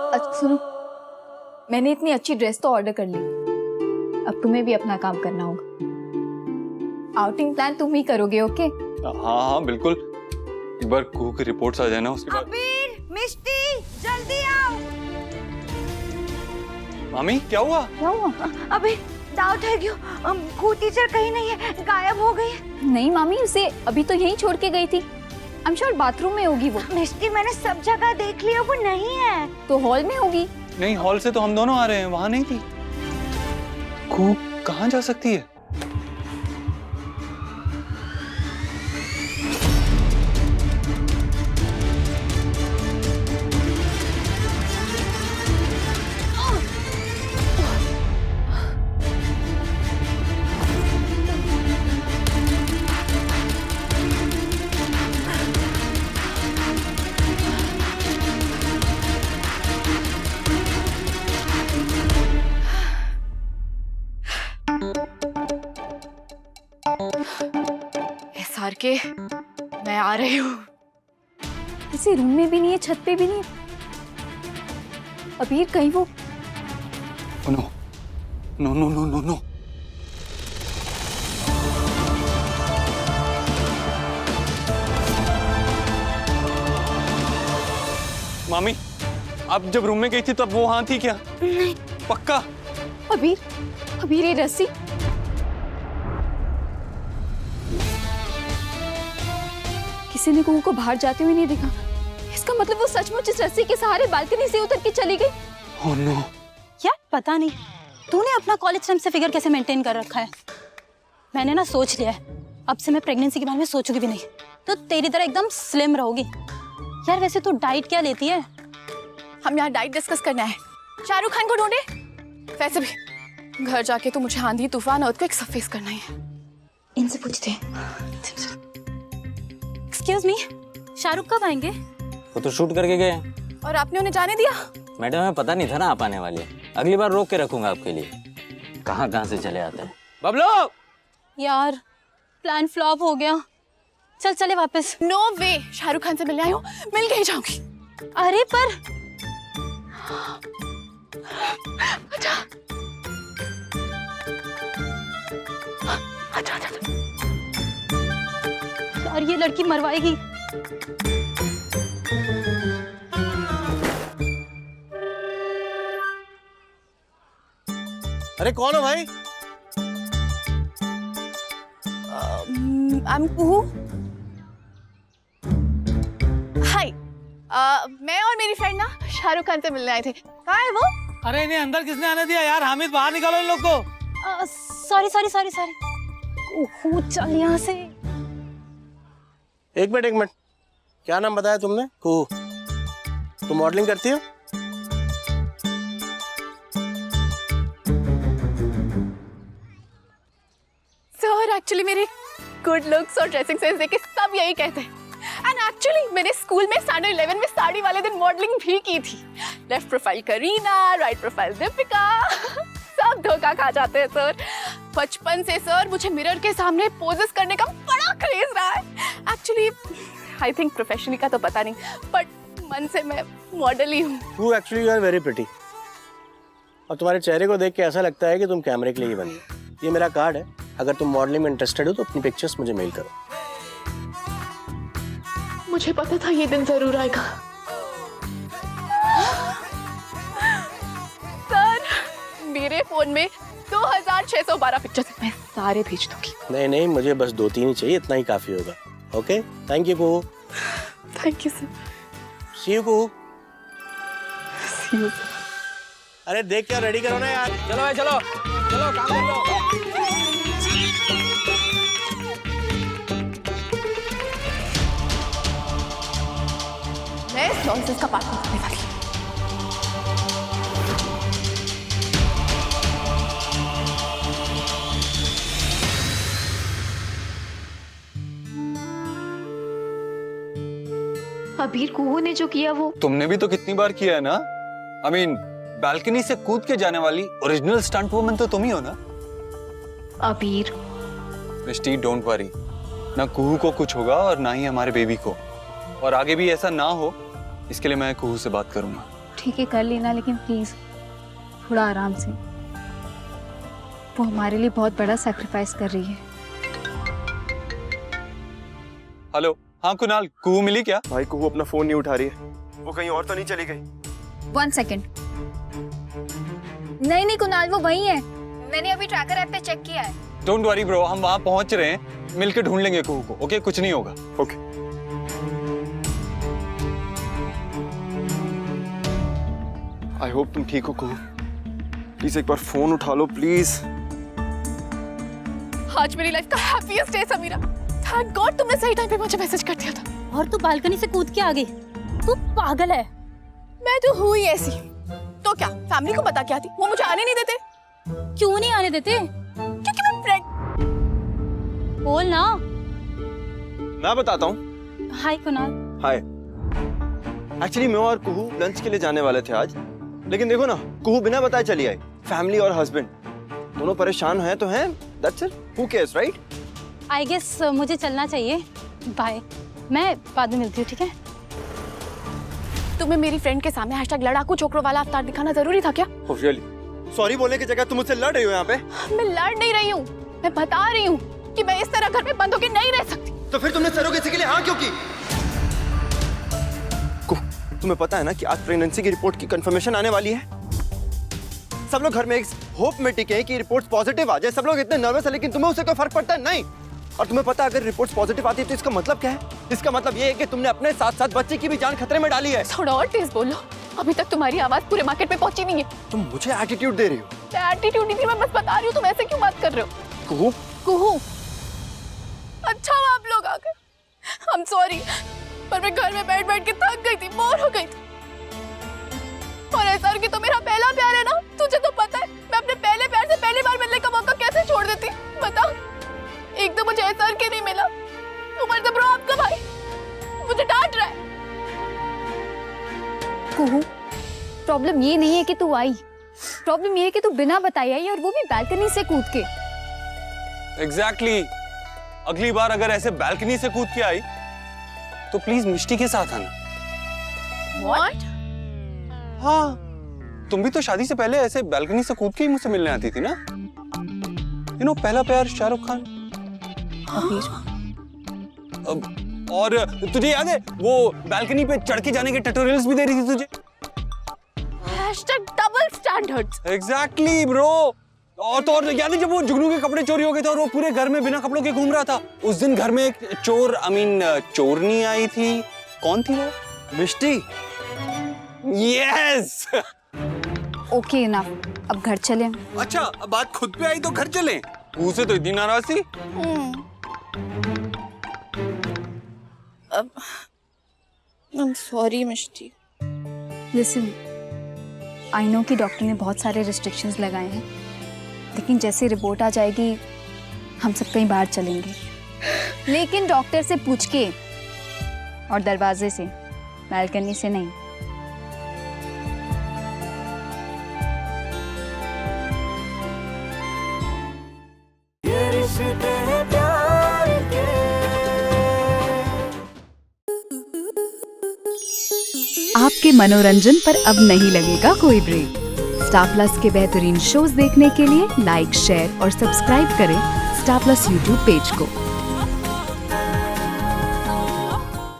अच्छा सुनो, मैंने इतनी अच्छी ड्रेस तो ऑर्डर कर ली, अब तुम्हें भी अपना काम करना होगा। आउटिंग प्लान तुम ही करोगे, ओके? हाँ हाँ बिल्कुल, एक बार कुहू की रिपोर्ट्स आ जाए ना उसके बाद। अबीर, मिष्टी, जल्दी आओ। मामी क्या हुआ? क्या हुआ? अबे डाउट है क्यों? कुहू टीचर कहीं नहीं है, गायब हो गई है। नहीं मामी, उसे अभी तो यहीं छोड़ के गई थी। आई एम श्योर बाथरूम में होगी वो। मिष्टी, मैंने सब जगह देख लिया, वो नहीं है। तो हॉल में होगी। नहीं, हॉल से तो हम दोनों आ रहे हैं, वहां नहीं थी। कुहू कहाँ जा सकती है? SR के, मैं आ रही हूँ। किसी रूम में भी नहीं है, छत पे भी नहीं है। अबीर कहीं वो। No no no no no no. मामी, आप जब रूम में गई थी तब वो वहां थी क्या? नहीं। पक्का? अबीर, अबीर ये रस्सी। किसी ने कुहू को बाहर जाते हुए नहीं देखा। इसका मतलब वो सचमुच इस रस्सी के सहारे बालकनी से उतर के चली गई। Oh no. यार पता नहीं तूने अपना कॉलेज टाइम से फिगर कैसे मेंटेन कर रखा है। मैंने ना सोच लिया है, अब से मैं प्रेगनेंसी के बारे में सोचूंगी भी नहीं, तो तेरी तरह एकदम स्लिम रहोगी। यार वैसे तू डाइट क्या लेती है? हम यहाँ डाइट डिस्कस करना है। शाहरुख खान को ढूंढे। वैसे भी घर जाके तो मुझे आंधी तूफान और एक सब फेस करना ही है। इनसे पूछते हैं। एक्सक्यूज मी, शाहरुख कब आएंगे? वो तो शूट करके गए हैं। और आपने उन्हें जाने दिया? मैडम हमें पता नहीं था ना आप आने वाले, अगली बार रोक के रखूंगा आपके लिए। कहाँ कहाँ से चले आते हैं। बबलू! यार प्लान फ्लॉप हो गया, चल चले वापस। नो वे, शाहरुख खान से मिलने आई हूँ, मिल के ही जाऊंगी। अरे पर अच्छा अच्छा अच्छा। यार ये लड़की मरवाएगी। अरे कौन हो भाई? I'm कुहू। हाय, मैं और मेरी फ्रेंड ना शाहरुख खान से मिलने आए थे। कहाँ है वो? अरे इन्हें अंदर किसने आने दिया यार? हामिद बाहर निकालो इन लोग को। Sorry sorry sorry sorry. ओहो चल यहाँ से। एक मिनट, क्या नाम बताया तुमने? कुहू। तुम मॉडलिंग करती हो? सर एक्चुअली मेरे गुड लुक्स और ड्रेसिंग सेंस देख के सब यही कहते हैं। एंड एक्चुअली मैंने स्कूल में स्टैंडर्ड 11 में साड़ी वाले दिन मॉडलिंग भी की थी। Left profile Kareena, right profile Deepika. सब धोखा खा जाते हैं सर। बचपन से सर मुझे मिरर के सामने पोजेस करने का बड़ा क्रेज रहा है। एक्चुअली आई थिंक प्रोफेशनली का तो पता नहीं, बट मन से मैं मॉडल ही हूँ। तू actually you are very pretty. और तुम्हारे चेहरे को देख के ऐसा लगता है कि तुम कैमरे के लिए ही बनी हो। ये मेरा कार्ड है, अगर तुम मॉडलिंग में इंटरेस्टेड हो तो अपनी पिक्चर्स मुझे मेल करो। मुझे पता था ये दिन जरूर आएगा। सर मेरे फोन में 2612 पिक्चर्स हैं, मैं सारे भेज दूंगी। नहीं, मुझे बस 2-3 ही चाहिए, इतना ही काफी होगा। Okay, thank you Kuhu. Thank you sir. See you Kuhu. See you. अरे देख क्या रेडी करो ना यार। चलो भाई चलो, चलो काम कर लो। मैं इस नॉनसेंस का पार्ट नहीं करने वाली। अबीर कुहू ने जो किया वो तुमने भी तो कितनी बार किया है ना। आई मीन बालकनी से कूद के जाने वाली ओरिजिनल स्टंट वुमन तो तुम ही हो ना। अबीर मिस्टी डोंट वरी, ना कुहू को कुछ होगा और ना ही हमारे बेबी को। और आगे भी ऐसा ना हो इसके लिए मैं कुहू से बात करूंगा। ठीक है कर लेना, लेकिन प्लीज थोड़ा आराम से। वो हमारे लिए बहुत बड़ा सैक्रिफाइस कर रही है। हेलो, हाँ कुणाल, कुहू मिली क्या? भाई कुहू अपना फोन नहीं उठा रही है, वो कहीं और तो नहीं चली गई? 1 सेकेंड। नहीं कुणाल, वो वही है। मैंने अभी ट्रैकर ऐप पे चेक किया है। डोंट वरी ब्रो, हम वहां पहुंच रहे हैं, मिलके ढूंढ लेंगे कुहू को। ओके, कुछ नहीं होगा। ओके। आई होप तुम ठीक हो कुहू, प्लीज एक बार फोन उठा लो प्लीज। आज मेरी लाइफ का happiest day Sameera. Thank god तुमने सही टाइम पे मुझे मैसेज कर दिया था। और तू बालकनी से कूद के आ गई। तू पागल है। मैं तो हुई ऐसी। तो क्या फैमिली को बता क्या थी? वो मुझे आने नहीं देते। क्यों नहीं आने देते? क्योंकि मैं फ्रेंड। बोल ना। मैं बताता हूँ। हाय कुणाल। हाय। एक्चुअली मैं और कुहू लंच के लिए जाने वाले थे आज, लेकिन देखो ना, कुहू बिना बताए चली आई। फैमिली और हस्बैंड दोनों परेशान हैं तो हैं, that's it, who cares, right? I guess मुझे चलना चाहिए। बाय, मैं बाद में मिलती हूँ, ठीक है? तुम्हें मेरी फ्रेंड के सामने हैशटैग लड़ाकू छोकरों वाला अवतार दिखाना जरूरी था क्या? Oh really? सॉरी बोलने की जगह तुम मुझसे लड़ रही हो यहाँ पे? मैं लड़ नहीं रही हूँ, मैं बता रही हूँ कि मैं इस तरह घर में बंद होकर नहीं रह सकती। तो फिर तुमने सरोगेसी के लिए हाँ क्यों की? तुम्हें पता है ना कि आज प्रेगनेंसी की रिपोर्ट की कंफर्मेशन आने वाली है। सब लोग घर में एक होप में टिके हैं कि रिपोर्ट्स पॉजिटिव आ जाए। सब लोग इतने नर्वस है, लेकिन तुम्हें उससे कोई फर्क पड़ता है नहीं। और तुम्हें पता है अगर रिपोर्ट्स पॉजिटिव आती है तो इसका मतलब क्या है? इसका मतलब ये है कि तुमने अपने साथ साथ बच्चे की भी जान खतरे में डाली है। थोड़ा और तेज बोलो, अभी तक तुम्हारी आवाज पूरे मार्केट में पहुंची नहीं है। तुम मुझे एटीट्यूड दे रही हो। एटीट्यूड नहीं थी, मैं बस बता रही हूँ, तुम ऐसे क्यों बात कर रहे हो? कुहू, कुहू, अच्छा हुआ आप लोग आ गए। I'm sorry, पर मैं घर में बैठ बैठ के थक गई थी, बोर हो गई थी। और एसआर की तो मेरा पहला प्यार है ना, तुझे तो पता है मैं अपने पहले प्यार से पहली बार मिलने का मौका कैसे छोड़ देती, बता। एक तो मुझे एसआर के नहीं मिला, ऊपर से ब्रो आपका भाई मुझे डांट रहा है। कुहू, प्रॉब्लम ये नहीं है कि तू आई, प्रॉब्लम ये है कि तू बिना बताए आई, और वो भी बालकनी से कूद के। एग्जैक्टली। अगली बार अगर ऐसे बालकनी से कूद के आई तो प्लीज मिष्टी के साथ आना। What? हाँ, तुम भी तो शादी से पहले ऐसे बालकनी से कूद के ही मुझसे मिलने आती थी ना। पहला प्यार शाहरुख खान। और तुझे याद है वो बालकनी पे चढ़ के जाने के ट्यूटोरियल्स भी दे रही थी तुझे। Double standards. Exactly bro. और तो और याद है जब वो जुगनू के कपड़े चोरी हो गए थे और वो पूरे घर में बिना कपड़ों के घूम रहा था। उस दिन घर में एक चोर चोरनी आई थी। कौन थी वो? मिष्टी। यस। ओके इनफ, अब घर चलें। अच्छा, अब बात खुद पे आई तो घर चलें। उसे तो इतनी नाराज थी। अब I'm sorry Mishti. Listen, I know कि डॉक्टर ने बहुत सारे रिस्ट्रिक्शंस लगाए हैं, लेकिन जैसे रिपोर्ट आ जाएगी हम सब कहीं बाहर चलेंगे, लेकिन डॉक्टर से पूछ के, और दरवाजे से, बालकनी से नहीं। आपके मनोरंजन पर अब नहीं लगेगा कोई ब्रेक। स्टार प्लस के बेहतरीन शोज देखने के लिए लाइक, शेयर और सब्सक्राइब करें स्टार प्लस यूट्यूब पेज को।